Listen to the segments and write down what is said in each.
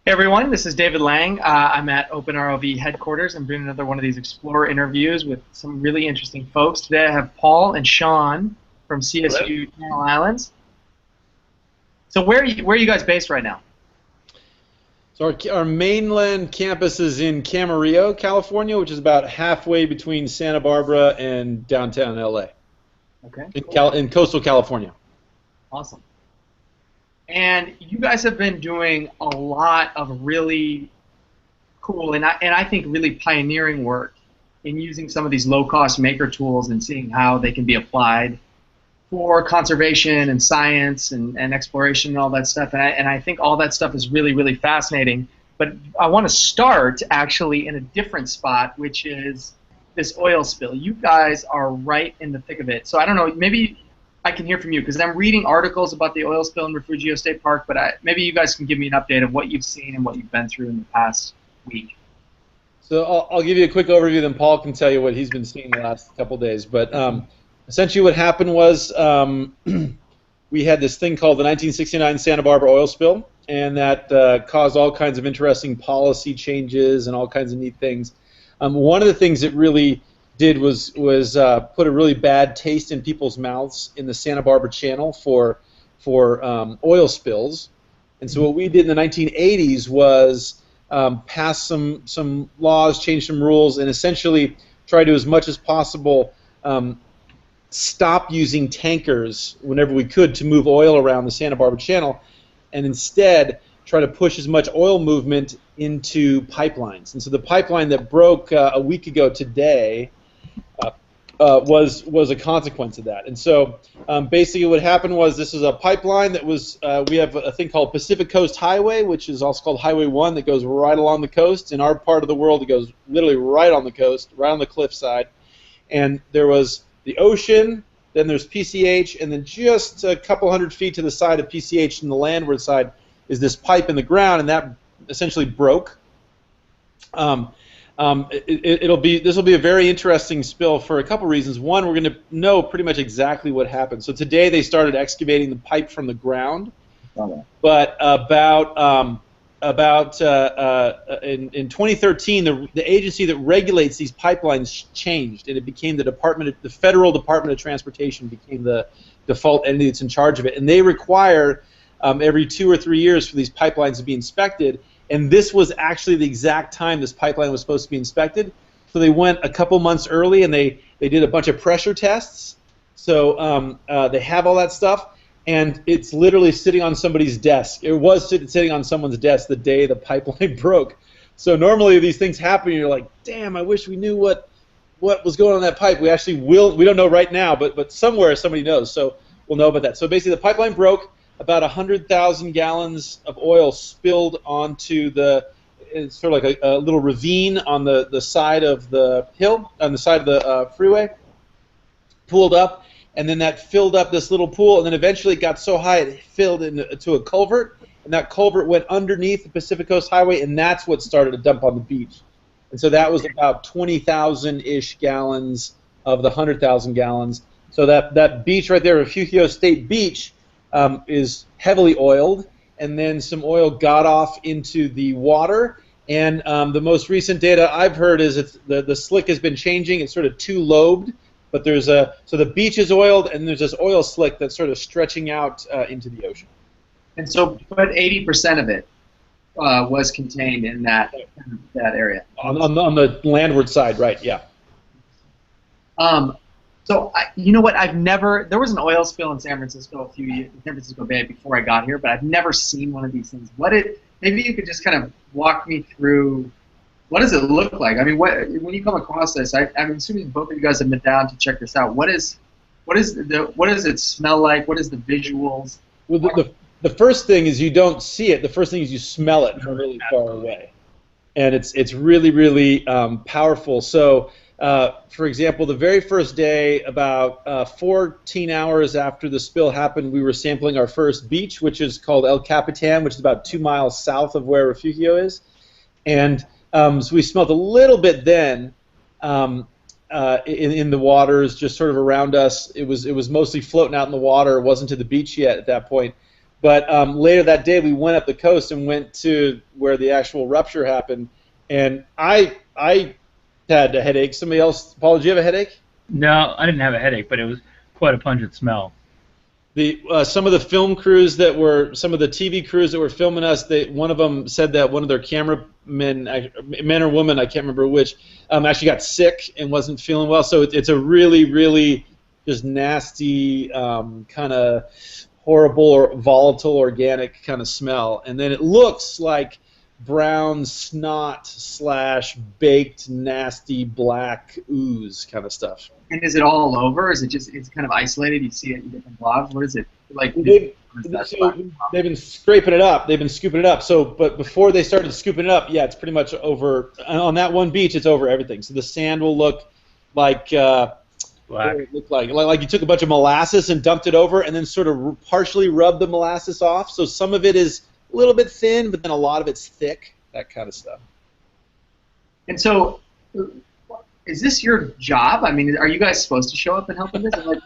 Hey everyone, this is David Lang. I'm at Open ROV headquarters. I'm doing another one of these Explorer interviews with some really interesting folks. Today I have Paul and Sean from Hello. CSU Channel Islands. So where are you guys based right now? So our mainland campus is in Camarillo, California, which is about halfway between Santa Barbara and downtown LA, Okay, in, cool. in coastal California. Awesome. And you guys have been doing a lot of really cool and I think really pioneering work in using some of these low-cost maker tools and seeing how they can be applied for conservation and science and exploration and all that stuff. And I think all that stuff is really, really fascinating. But I want to start actually in a different spot, which is this oil spill. You guys are right in the thick of it. So I don't know, maybe I can hear from you because I'm reading articles about the oil spill in Refugio State Park, but maybe you guys can give me an update of what you've seen and what you've been through in the past week. So I'll give you a quick overview, then Paul can tell you what he's been seeing the last couple days. But essentially what happened was we had this thing called the 1969 Santa Barbara oil spill, and that caused all kinds of interesting policy changes and all kinds of neat things. One of the things it really did was put a really bad taste in people's mouths in the Santa Barbara Channel for oil spills. And so what we did in the 1980s was pass some laws, change some rules, and essentially try to, as much as possible, stop using tankers whenever we could to move oil around the Santa Barbara Channel, and instead try to push as much oil movement into pipelines. And so the pipeline that broke a week ago today was a consequence of that. And so basically what happened was this is a pipeline that was, we have a thing called Pacific Coast Highway, which is also called Highway 1, that goes right along the coast. In our part of the world, it goes literally right on the coast, right on the cliffside. And there was the ocean, then there's PCH, and then just a couple hundred feet to the side of PCH and the landward side is this pipe in the ground, and that essentially broke. This will be a very interesting spill for a couple reasons. One, we're going to know pretty much exactly what happened. So today they started excavating the pipe from the ground, but in 2013, the agency that regulates these pipelines changed, and it became the Federal Department of Transportation became the default entity that's in charge of it, and they require every 2 or 3 years for these pipelines to be inspected. And this was actually the exact time this pipeline was supposed to be inspected. So they went a couple months early, and they did a bunch of pressure tests. So they have all that stuff, and it's literally sitting on somebody's desk. It was sitting on someone's desk the day the pipeline broke. So normally these things happen, and you're like, damn, I wish we knew what was going on in that pipe. We actually will. We don't know right now, but somewhere somebody knows. So we'll know about that. So basically the pipeline broke. About 100,000 gallons of oil spilled onto it's sort of like a little ravine on the side of the hill, on the side of the freeway, pooled up, and then that filled up this little pool, and then eventually it got so high it filled into a culvert, and that culvert went underneath the Pacific Coast Highway, and that's what started to dump on the beach. And so that was about 20,000-ish gallons of the 100,000 gallons. So that beach right there, Refugio State Beach, is heavily oiled, and then some oil got off into the water. And the most recent data I've heard is the slick has been changing. It's sort of two-lobed, but so the beach is oiled, and there's this oil slick that's sort of stretching out into the ocean. And so, but 80% of it was contained in that area. On the landward side, right? Yeah. So you know what? There was an oil spill in San Francisco San Francisco Bay before I got here, but I've never seen one of these things. Maybe you could just kind of walk me through. What does it look like? I mean, when you come across this, I'm assuming both of you guys have been down to check this out. What does it smell like? What is the visuals? Well, the first thing is you don't see it. The first thing is you smell it from really far away, and it's really, really powerful. So. For example, the very first day, about 14 hours after the spill happened, we were sampling our first beach, which is called El Capitan, which is about 2 miles south of where Refugio is. And so we smelled a little bit then in the waters, just sort of around us. It was mostly floating out in the water. It wasn't to the beach yet at that point. But later that day, we went up the coast and went to where the actual rupture happened, and I had a headache. Somebody else, Paul, did you have a headache? No, I didn't have a headache, but it was quite a pungent smell. Some of the film crews that were, some of the TV crews that were filming us, one of them said that one of their cameramen, man or woman, I can't remember which, actually got sick and wasn't feeling well. So it's a really, really just nasty, kind of horrible or volatile organic kind of smell. And then it looks like brown snot / baked nasty black ooze kind of stuff. And is it all over? Is it just, it's kind of isolated? You see it in different blobs? What is it like? They've been scraping it up. They've been scooping it up. So, but before they started scooping it up, yeah, it's pretty much over. On that one beach, it's over everything. So the sand will look like black. What it look like you took a bunch of molasses and dumped it over, and then sort of partially rubbed the molasses off. So some of it is a little bit thin, but then a lot of it's thick. That kind of stuff. And so, is this your job? I mean, are you guys supposed to show up and help with this? I'm like,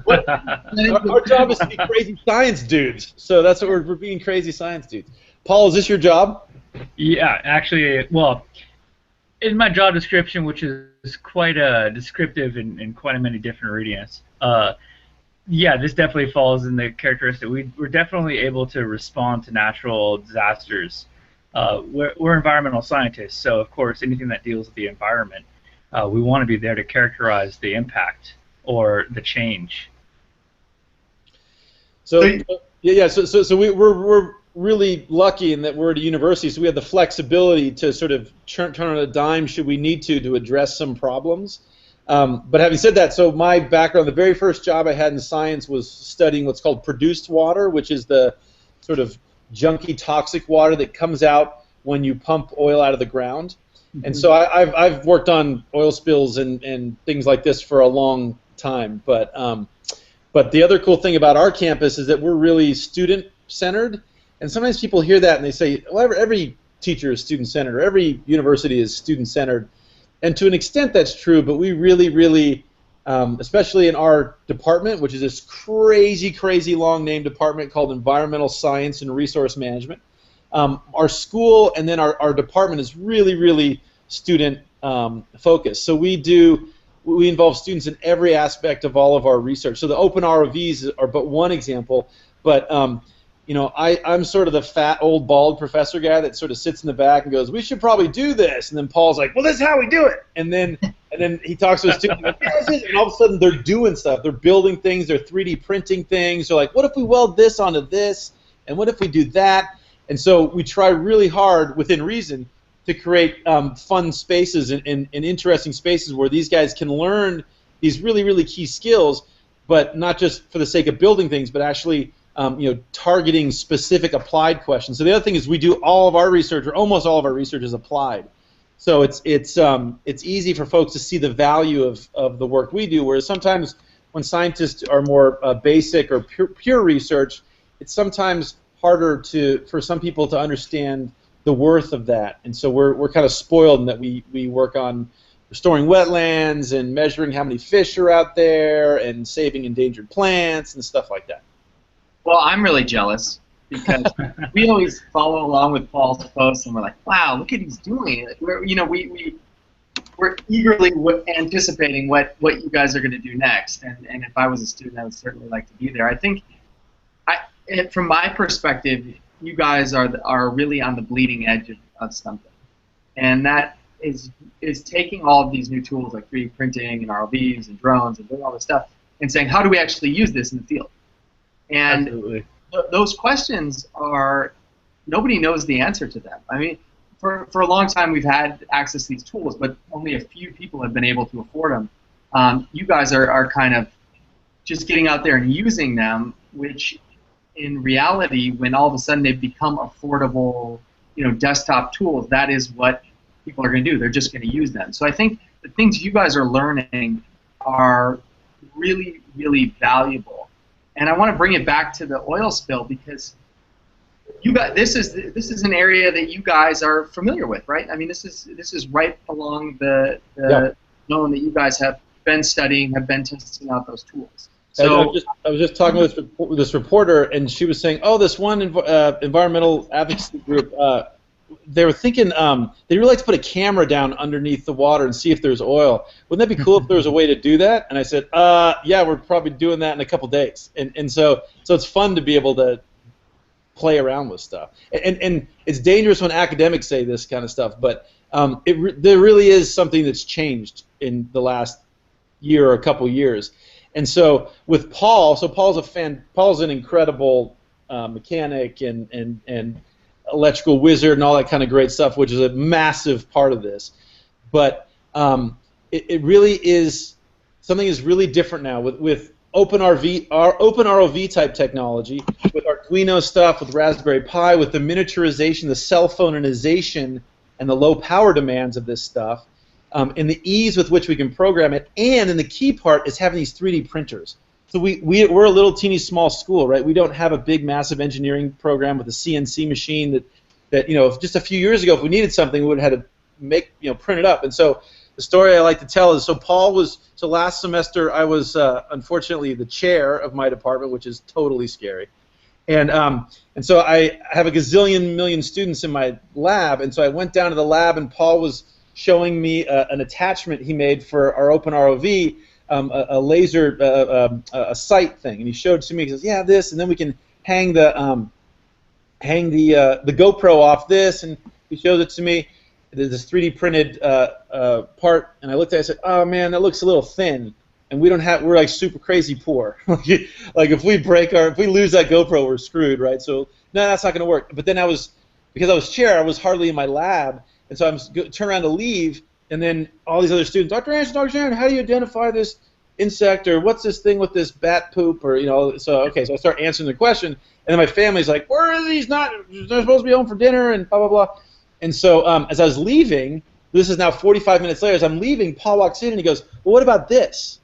what? Our job is to be crazy science dudes. So that's what we're being, crazy science dudes. Paul, is this your job? Yeah, actually, well, in my job description, which is quite descriptive in quite many different arenas, yeah, this definitely falls in the characteristic. We're definitely able to respond to natural disasters. We're environmental scientists, so of course anything that deals with the environment, we want to be there to characterize the impact or the change. So yeah, so we're really lucky in that we're at a university, so we have the flexibility to sort of turn on a dime should we need to address some problems. But having said that, so my background, the very first job I had in science was studying what's called produced water, which is the sort of junky, toxic water that comes out when you pump oil out of the ground. Mm-hmm. And so I've worked on oil spills and things like this for a long time. But the other cool thing about our campus is that we're really student-centered. And sometimes people hear that and they say, well, every teacher is student-centered, or every university is student-centered. And to an extent that's true, but we really, really, especially in our department, which is this crazy, crazy long name department called Environmental Science and Resource Management, our school and then our department is really, really student focused. So we involve students in every aspect of all of our research. So the open ROVs are but one example, but you know, I'm sort of the fat, old, bald professor guy that sort of sits in the back and goes, we should probably do this. And then Paul's like, well, this is how we do it. And then he talks to his students, like, and all of a sudden they're doing stuff. They're building things. They're 3D printing things. They're like, what if we weld this onto this? And what if we do that? And so we try really hard, within reason, to create fun spaces and interesting spaces where these guys can learn these really, really key skills, but not just for the sake of building things, but actually you know, targeting specific applied questions. So the other thing is we do all of our research, or almost all of our research, is applied. So it's easy for folks to see the value of the work we do. Whereas sometimes when scientists are more basic or pure research, it's sometimes harder for some people to understand the worth of that. And so we're kind of spoiled in that we work on restoring wetlands and measuring how many fish are out there and saving endangered plants and stuff like that. Well, I'm really jealous because we always follow along with Paul's posts, and we're like, "Wow, look at he's doing!" We're eagerly anticipating what you guys are going to do next. And if I was a student, I would certainly like to be there. I think, from my perspective, you guys are really on the bleeding edge of something, and that is taking all of these new tools like 3D printing and ROVs and drones and doing all this stuff, and saying, how do we actually use this in the field? And those questions are, nobody knows the answer to them. I mean, for a long time we've had access to these tools, but only a few people have been able to afford them. You guys are kind of just getting out there and using them, which in reality, when all of a sudden they become affordable, you know, desktop tools, that is what people are going to do. They're just going to use them. So I think the things you guys are learning are really, really valuable. And I want to bring it back to the oil spill because this is an area that you guys are familiar with, right? I mean, this is right along the zone that you guys have been studying, have been testing out those tools. So I was just talking with this reporter, and she was saying, oh, this one environmental advocacy group, they were thinking they'd really like to put a camera down underneath the water and see if there's oil. Wouldn't that be cool if there was a way to do that? And I said, yeah, we're probably doing that in a couple days. And so it's fun to be able to play around with stuff. And it's dangerous when academics say this kind of stuff, but there really is something that's changed in the last year or a couple years. And so with Paul, Paul's an incredible mechanic and electrical wizard and all that kind of great stuff, which is a massive part of this. But it really is something is really different now with open ROV type technology, with Arduino stuff, with Raspberry Pi, with the miniaturization, the cell phoneization, and the low power demands of this stuff, and the ease with which we can program it, and the key part is having these 3D printers. So we're a little teeny small school, right? We don't have a big massive engineering program with a CNC machine that just a few years ago, if we needed something, we would have had to print it up. And so the story I like to tell is, so last semester I was unfortunately the chair of my department, which is totally scary. And so I have a gazillion million students in my lab, and so I went down to the lab, and Paul was showing me an attachment he made for our open ROV, a laser, a sight thing, and he showed it to me. He says, "Yeah, this, and then we can hang the GoPro off this," and he shows it to me. There's this 3D printed part, and I looked at it and said, "Oh man, that looks a little thin." And we're like super crazy poor. Like if we lose that GoPro, we're screwed, right? So no, that's not going to work. But then because I was chair, I was hardly in my lab, and so I'm turn around to leave, and then all these other students, Dr. Anderson, how do you identify this insect, or what's this thing with this bat poop, or So I start answering the question, and then my family's like, where is he? They're supposed to be home for dinner, and blah blah blah. And so as I was leaving, this is now 45 minutes later. As I'm leaving, Paul walks in and he goes, well, what about this?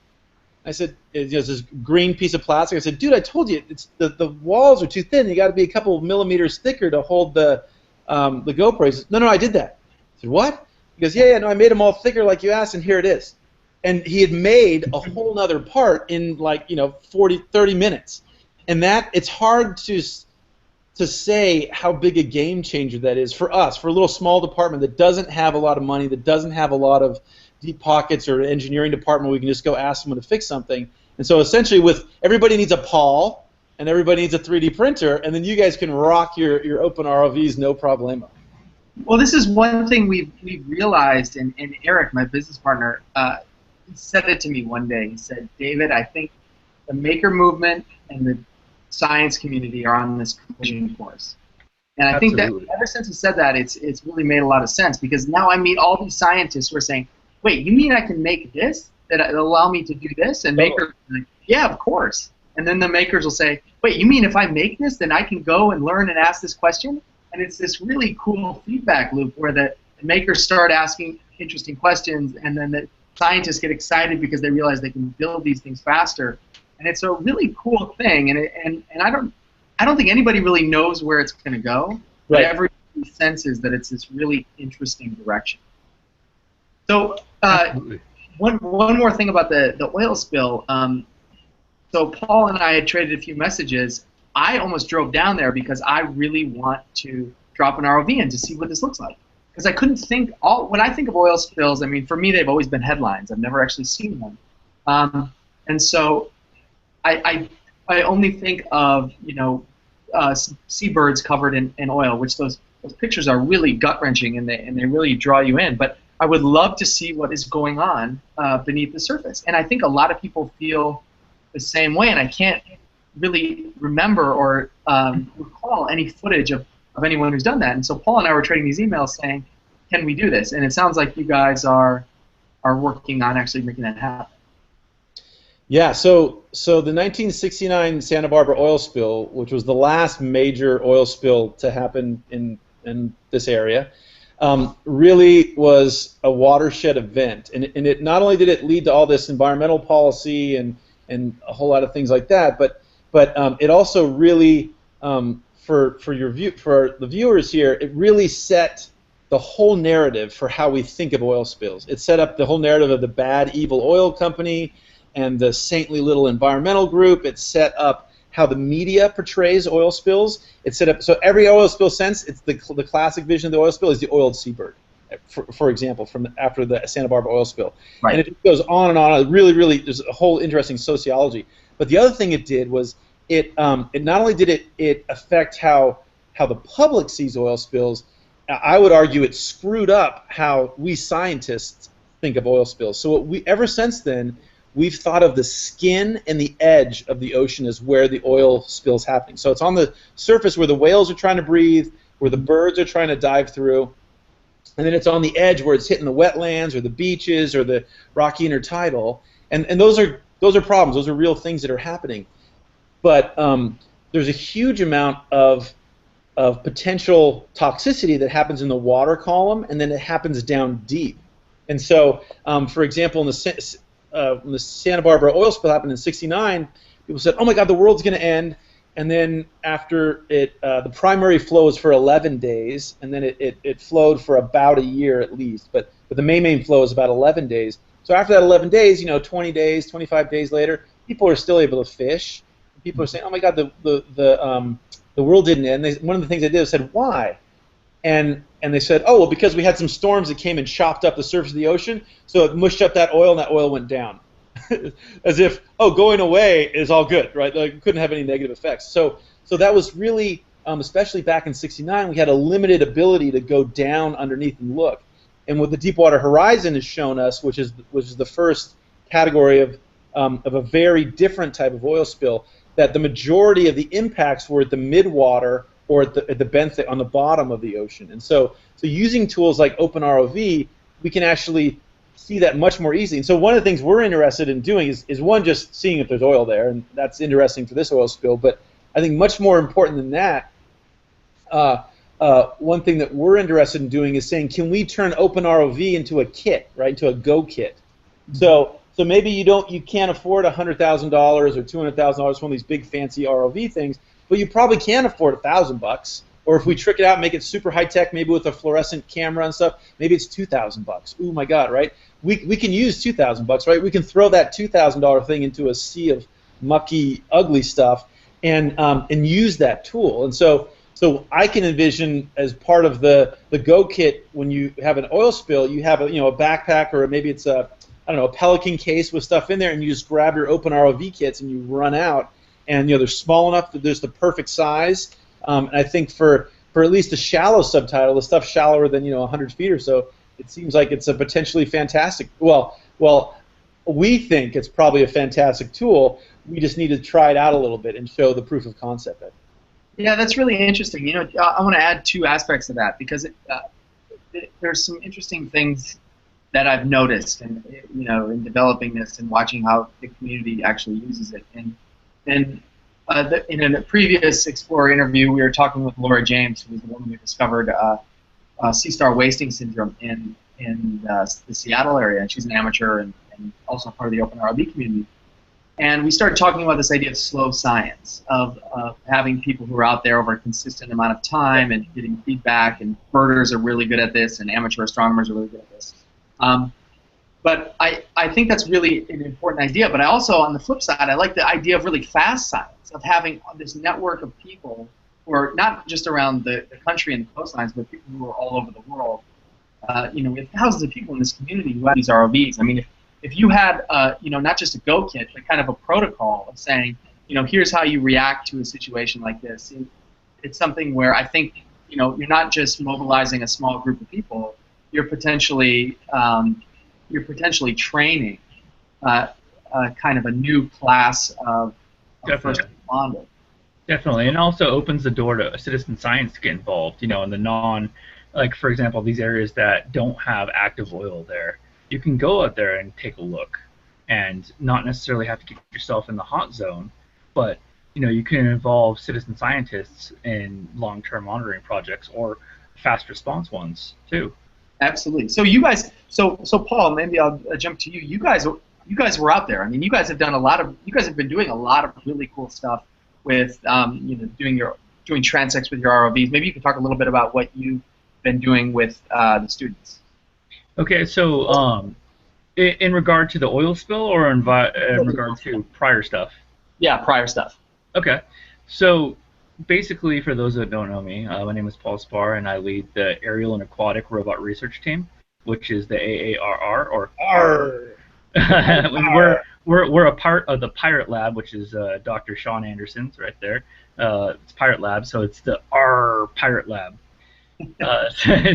I said, it's this green piece of plastic. I said, dude, I told you, the walls are too thin. You got to be a couple of millimeters thicker to hold the GoPro. He says, no, I did that. I said, what? He goes, yeah, no, I made them all thicker like you asked, and here it is. And he had made a whole other part in 30 minutes. And it's hard to say how big a game changer that is for us, for a little small department that doesn't have a lot of money, that doesn't have a lot of deep pockets or an engineering department where we can just go ask someone to fix something. And so essentially everybody needs a Paul and everybody needs a 3D printer, and then you guys can rock your open ROVs no problemo. Well, this is one thing we've realized, and Eric, my business partner, said it to me one day. He said, David, I think the maker movement and the science community are on this collision course. And I think that ever since he said that, it's really made a lot of sense, because now I meet all these scientists who are saying, wait, you mean I can make this that'll allow me to do this? And makers are like, yeah, of course. And then the makers will say, wait, you mean if I make this, then I can go and learn and ask this question? And it's this really cool feedback loop where the makers start asking interesting questions, and then the scientists get excited because they realize they can build these things faster. And it's a really cool thing. And I don't think anybody really knows where it's going to go, but everybody senses that it's this really interesting direction. So one more thing about the oil spill. So Paul and I had traded a few messages. I almost drove down there because I really want to drop an ROV in to see what this looks like. Because I couldn't think, when I think of oil spills, I mean, for me they've always been headlines. I've never actually seen one. And so I only think of, seabirds covered in oil, which those pictures are really gut-wrenching, and they really draw you in. But I would love to see what is going on beneath the surface. And I think a lot of people feel the same way, and I can't really remember or recall any footage of anyone who's done that. And so Paul and I were trading these emails saying, can we do this? And it sounds like you guys are working on actually making that happen. Yeah, so the 1969 Santa Barbara oil spill, which was the last major oil spill to happen in this area, really was a watershed event. And it not only did it lead to all this environmental policy and a whole lot of things like that, but it also really, for the viewers here, it really set the whole narrative for how we think of oil spills. It set up the whole narrative of the bad, evil oil company, and the saintly little environmental group. It set up how the media portrays oil spills. It set up so every oil spill since it's the classic vision of the oil spill is the oiled seabird, for example, from after the Santa Barbara oil spill. Right. And it just goes on and on. Really, there's a whole interesting sociology. But the other thing it did was it not only did it affect how the public sees oil spills, I would argue it screwed up how we scientists think of oil spills. So ever since then, we've thought of the skin and the edge of the ocean as where the oil spill's happening. So it's on the surface where the whales are trying to breathe, where the birds are trying to dive through, and then it's on the edge where it's hitting the wetlands or the beaches or the rocky intertidal. And those are problems. Those are real things that are happening. But there's a huge amount of potential toxicity that happens in the water column, and then it happens down deep. And so, for example, when the Santa Barbara oil spill happened in '69, people said, "Oh my God, the world's going to end." And then after it, the primary flow was for 11 days, and then it flowed for about a year at least. But the main flow is about 11 days. So after that 11 days, 20 days, 25 days later, people are still able to fish. People are saying, "Oh my God, the world didn't end." One of the things they did was said, "Why?" And they said, "Oh, well, because we had some storms that came and chopped up the surface of the ocean, so it mushed up that oil, and that oil went down." As if, going away is all good, right? Like, it couldn't have any negative effects. So that was really, especially back in '69, we had a limited ability to go down underneath and look. And what the Deepwater Horizon has shown us, which is the first category of a very different type of oil spill, that the majority of the impacts were at the midwater or at the benthic on the bottom of the ocean. And so using tools like OpenROV, we can actually see that much more easily. And so one of the things we're interested in doing is one, just seeing if there's oil there, and that's interesting for this oil spill. But I think much more important than that, one thing that we're interested in doing is saying, can we turn OpenROV into a kit, right, into a go kit? So maybe you can't afford $100,000 or $200,000 for one of these big fancy ROV things, but you probably can afford $1,000. Or if we trick it out, make it super high tech, maybe with a fluorescent camera and stuff, maybe it's $2,000. Ooh, my God, right? We can use $2,000, right? We can throw that $2,000 thing into a sea of mucky, ugly stuff, and use that tool. And so I can envision, as part of the go kit, when you have an oil spill, you have a backpack, or maybe it's a Pelican case with stuff in there, and you just grab your open ROV kits and you run out, and they're small enough that there's the perfect size. And I think for at least a shallow subtitle, the stuff shallower than 100 feet or so, it seems like it's a potentially fantastic. Well, we think it's probably a fantastic tool. We just need to try it out a little bit and show the proof of concept. Yeah, that's really interesting. I want to add two aspects to that, because there's some interesting things that I've noticed, and in developing this and watching how the community actually uses it. And in a previous Explorer interview, we were talking with Laura James, who was the woman who discovered sea star wasting syndrome in the Seattle area, and she's an amateur and also part of the Open ROV community. And we started talking about this idea of slow science, of having people who are out there over a consistent amount of time and getting feedback, and birders are really good at this, and amateur astronomers are really good at this. But I think that's really an important idea. But I also, on the flip side, I like the idea of really fast science, of having this network of people who are not just around the country and the coastlines, but people who are all over the world. We have thousands of people in this community who have these ROVs. I mean, if you had, not just a go kit, but kind of a protocol of saying, here's how you react to a situation like this. It's something where I think, you're not just mobilizing a small group of people. You're potentially training kind of a new class of first responders. Definitely, and also opens the door to citizen science to get involved. In the for example, these areas that don't have active oil there, you can go out there and take a look, and not necessarily have to get yourself in the hot zone, but you can involve citizen scientists in long-term monitoring projects or fast response ones too. Absolutely. So you guys, so Paul, maybe I'll jump to you. You guys were out there. I mean, you guys have been doing a lot of really cool stuff with, doing transects with your ROVs. Maybe you could talk a little bit about what you've been doing with the students. Okay, so In regard to the oil spill, or in regard to prior stuff? Yeah, prior stuff. Okay. So basically, for those that don't know me, my name is Paul Spaur, and I lead the Aerial and Aquatic Robot Research Team, which is the AARR, or Arr. and we're a part of the Pirate Lab, which is Dr. Sean Anderson's right there. It's Pirate Lab, so it's the R Pirate Lab.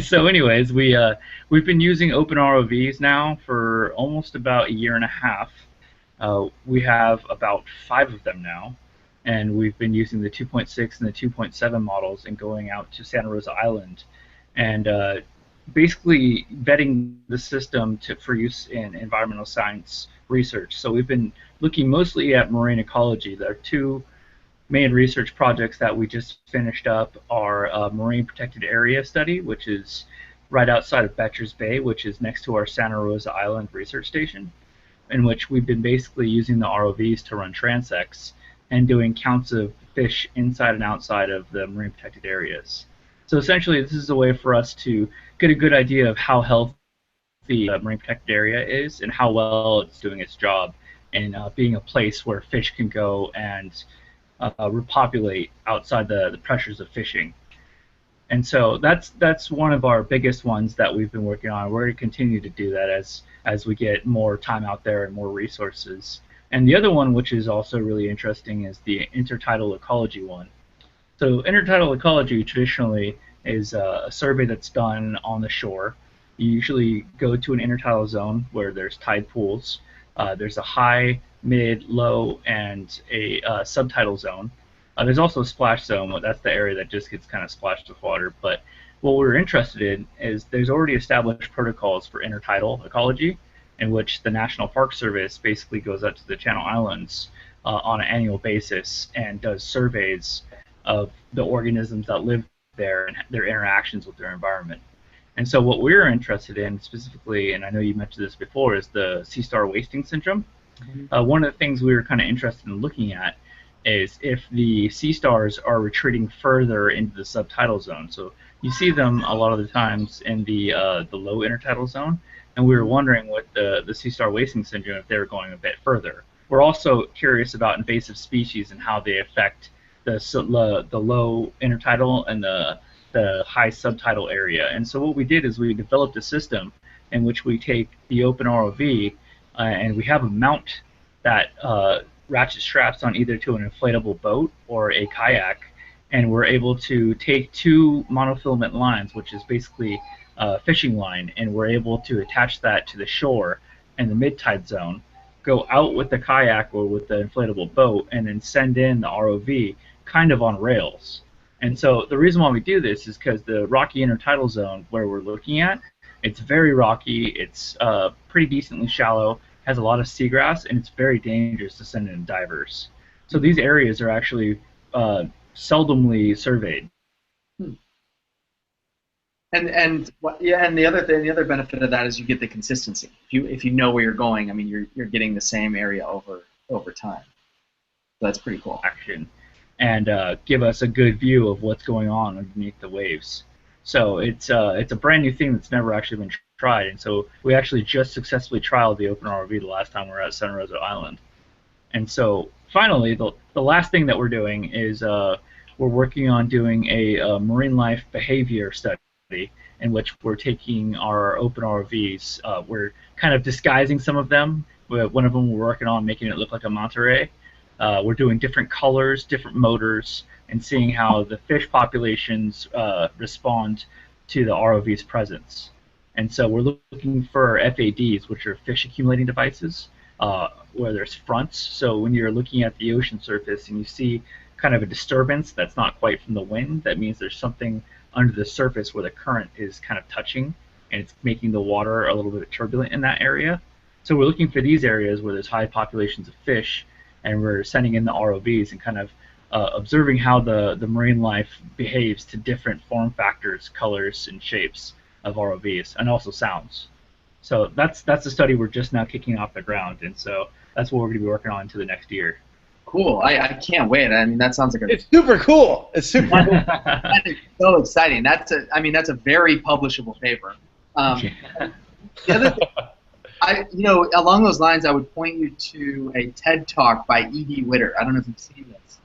So anyways, we've been using open ROVs now for almost about a year and a half. We have about 5 of them now, and we've been using the 2.6 and the 2.7 models and going out to Santa Rosa Island and basically vetting the system for use in environmental science research. So we've been looking mostly at marine ecology. There are 2 main research projects that we just finished up are a marine protected area study, which is right outside of Betcher's Bay, which is next to our Santa Rosa Island research station, in which we've been basically using the ROVs to run transects and doing counts of fish inside and outside of the marine protected areas. So essentially, this is a way for us to get a good idea of how healthy the marine protected area is and how well it's doing its job in being a place where fish can go and repopulate outside the pressures of fishing. And so that's one of our biggest ones that we've been working on. We're going to continue to do that as we get more time out there and more resources. And the other one, which is also really interesting, is the intertidal ecology one. So intertidal ecology traditionally is a survey that's done on the shore. You usually go to an intertidal zone where there's tide pools. There's a high, mid, low, and a subtidal zone. There's also a splash zone, but that's the area that just gets kind of splashed with water. But what we're interested in is there's already established protocols for intertidal ecology, in which the National Park Service basically goes up to the Channel Islands on an annual basis and does surveys of the organisms that live there and their interactions with their environment. And so what we're interested in specifically, and I know you mentioned this before, is the sea star wasting syndrome. One of the things we were kind of interested in looking at is if the sea stars are retreating further into the subtidal zone. So you see them a lot of the times in the low intertidal zone, and we were wondering with the sea star wasting syndrome if they were going a bit further. We're also curious about invasive species and how they affect the low intertidal and the high subtidal area. And so what we did is we developed a system in which we take the open ROV and we have a mount that ratchet straps on either to an inflatable boat or a kayak, and we're able to take 2 monofilament lines, which is basically a fishing line, and we're able to attach that to the shore in the mid-tide zone, go out with the kayak or with the inflatable boat, and then send in the ROV kind of on rails. And so the reason why we do this is because the rocky intertidal zone where we're looking at, it's very rocky, it's pretty decently shallow, has a lot of seagrass, and it's very dangerous to send in divers. So these areas are actually seldomly surveyed. And the other benefit of that is you get the consistency. If you know where you're going, I mean you're getting the same area over time. So that's pretty cool. Action. And give us a good view of what's going on underneath the waves. So it's a brand new thing that's never actually been tried, and so we actually just successfully trialed the open ROV the last time we were at Santa Rosa Island. And so finally, the last thing that we're doing is we're working on doing a marine life behavior study in which we're taking our open ROVs. We're kind of disguising some of them. One of them we're working on making it look like a manta ray. We're doing different colors, different motors, and seeing how the fish populations respond to the ROV's presence. And so we're looking for FADs, which are fish accumulating devices, where there's fronts. So when you're looking at the ocean surface and you see kind of a disturbance that's not quite from the wind, that means there's something under the surface where the current is kind of touching, and it's making the water a little bit turbulent in that area. So we're looking for these areas where there's high populations of fish, and we're sending in the ROVs and kind of observing how the marine life behaves to different form factors, colors, and shapes of ROVs, and also sounds. So that's the study we're just now kicking off the ground, and so that's what we're going to be working on into the next year. Cool. I can't wait. I mean, that sounds like It's super cool. It's super cool. That is so exciting. That's a very publishable paper. The Along those lines, I would point you to a TED Talk by E.D. Witter. I don't know if you've seen this.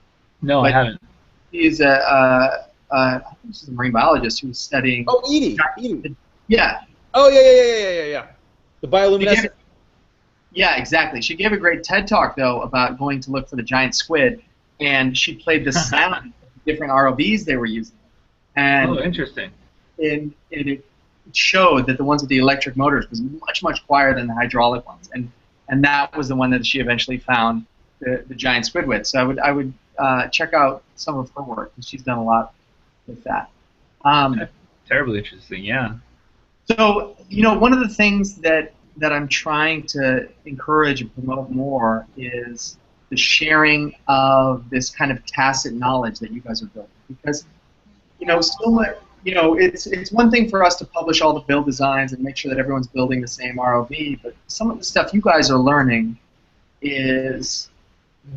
No, I haven't. He's I think she's a marine biologist who was studying. Oh, Edie. Yeah. Oh, yeah. The bioluminescent. Yeah, exactly. She gave a great TED Talk, though, about going to look for the giant squid, and she played the sound of different ROVs they were using. And interesting. And it showed that the ones with the electric motors was much, much quieter than the hydraulic ones. And that was the one that she eventually found the giant squid with. So I would check out some of her work, because she's done a lot with that. Terribly interesting, yeah. So, one of the things that I'm trying to encourage and promote more is the sharing of this kind of tacit knowledge that you guys are building. Because, it's one thing for us to publish all the build designs and make sure that everyone's building the same ROV, but some of the stuff you guys are learning is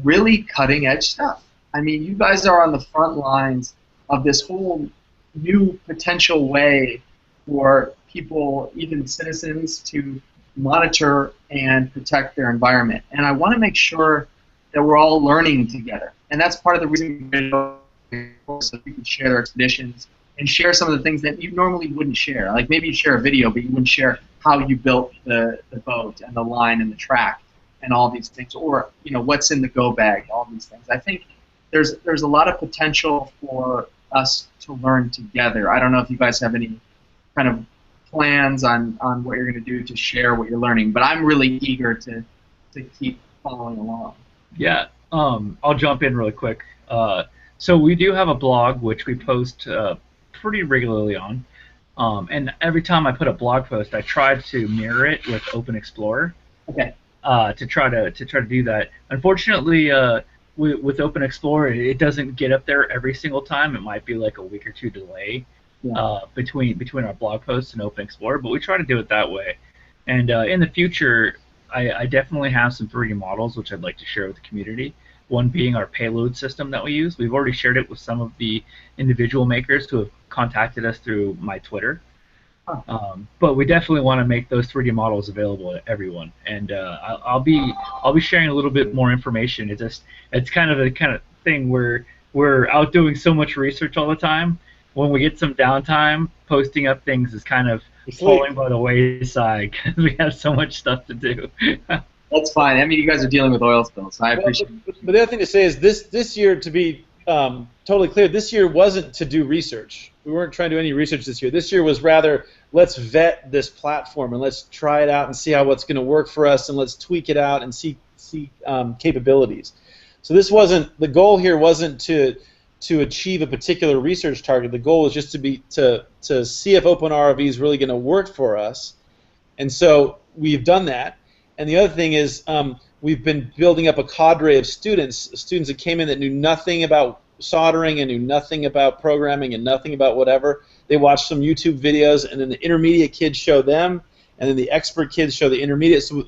really cutting edge stuff. I mean, you guys are on the front lines of this whole new potential way for people, even citizens, to monitor and protect their environment. And I want to make sure that we're all learning together. And that's part of the reason so you can share their expeditions and share some of the things that you normally wouldn't share. Like maybe you share a video, but you wouldn't share how you built the boat and the line and the track and all these things, or what's in the go bag, all these things. I think there's a lot of potential for us to learn together. I don't know if you guys have any kind of plans on what you're going to do to share what you're learning, but I'm really eager to keep following along. Yeah, I'll jump in really quick. So we do have a blog which we post pretty regularly on, and every time I put a blog post, I try to mirror it with Open Explorer. Okay. To try to do that. Unfortunately, with Open Explorer, it doesn't get up there every single time. It might be like a week or two delay between our blog posts and Open Explorer, but we try to do it that way. And in the future, I definitely have some 3D models which I'd like to share with the community. One being our payload system that we use. We've already shared it with some of the individual makers who have contacted us through my Twitter. But we definitely want to make those 3D models available to everyone, and I'll be sharing a little bit more information. It's kind of the kind of thing where we're out doing so much research all the time. When we get some downtime, posting up things is kind of falling by the wayside because we have so much stuff to do. That's fine. I mean, you guys are dealing with oil spills, so I appreciate it. But the other thing to say is this year, to be totally clear, this year wasn't to do research. We weren't trying to do any research this year. This year was rather, let's vet this platform and let's try it out and see how what's going to work for us, and let's tweak it out and see capabilities. So this wasn't, the goal here wasn't to achieve a particular research target. The goal was just to see if OpenROV is really going to work for us. And so we've done that. And the other thing is we've been building up a cadre of students that came in that knew nothing about soldering and knew nothing about programming and nothing about whatever. They watched some YouTube videos, and then the intermediate kids show them, and then the expert kids show the intermediate. So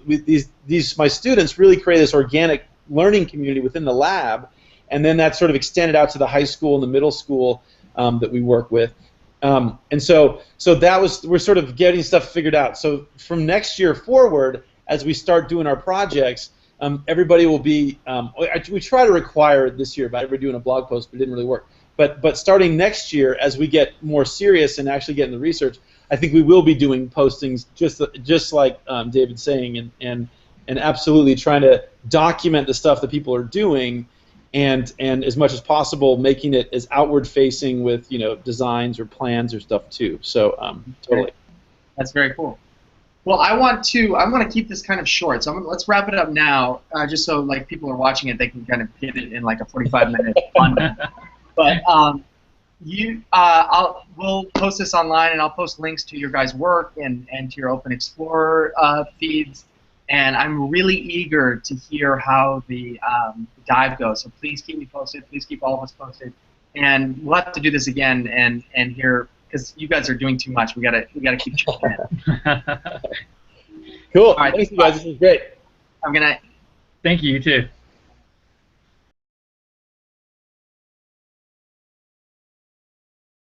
my students really create this organic learning community within the lab, and then that sort of extended out to the high school and the middle school that we work with. And so we're sort of getting stuff figured out. So from next year forward, as we start doing our projects, everybody will be. We try to require it this year about everybody doing a blog post, but it didn't really work. But starting next year, as we get more serious and actually get into the research, I think we will be doing postings just like David's saying, and absolutely trying to document the stuff that people are doing, and as much as possible making it as outward facing with designs or plans or stuff too. So totally. That's very cool. Well, I'm going to keep this kind of short, so let's wrap it up now, just so like people are watching it, they can kind of hit it in like a 45-minute fun. But we'll post this online, and I'll post links to your guys' work and to your Open Explorer feeds. And I'm really eager to hear how the dive goes. So please keep me posted. Please keep all of us posted. And we'll have to do this again and hear, because you guys are doing too much. We gotta keep checking in. Cool. All right, thanks, you guys. This is great. I'm gonna. Thank you. You too.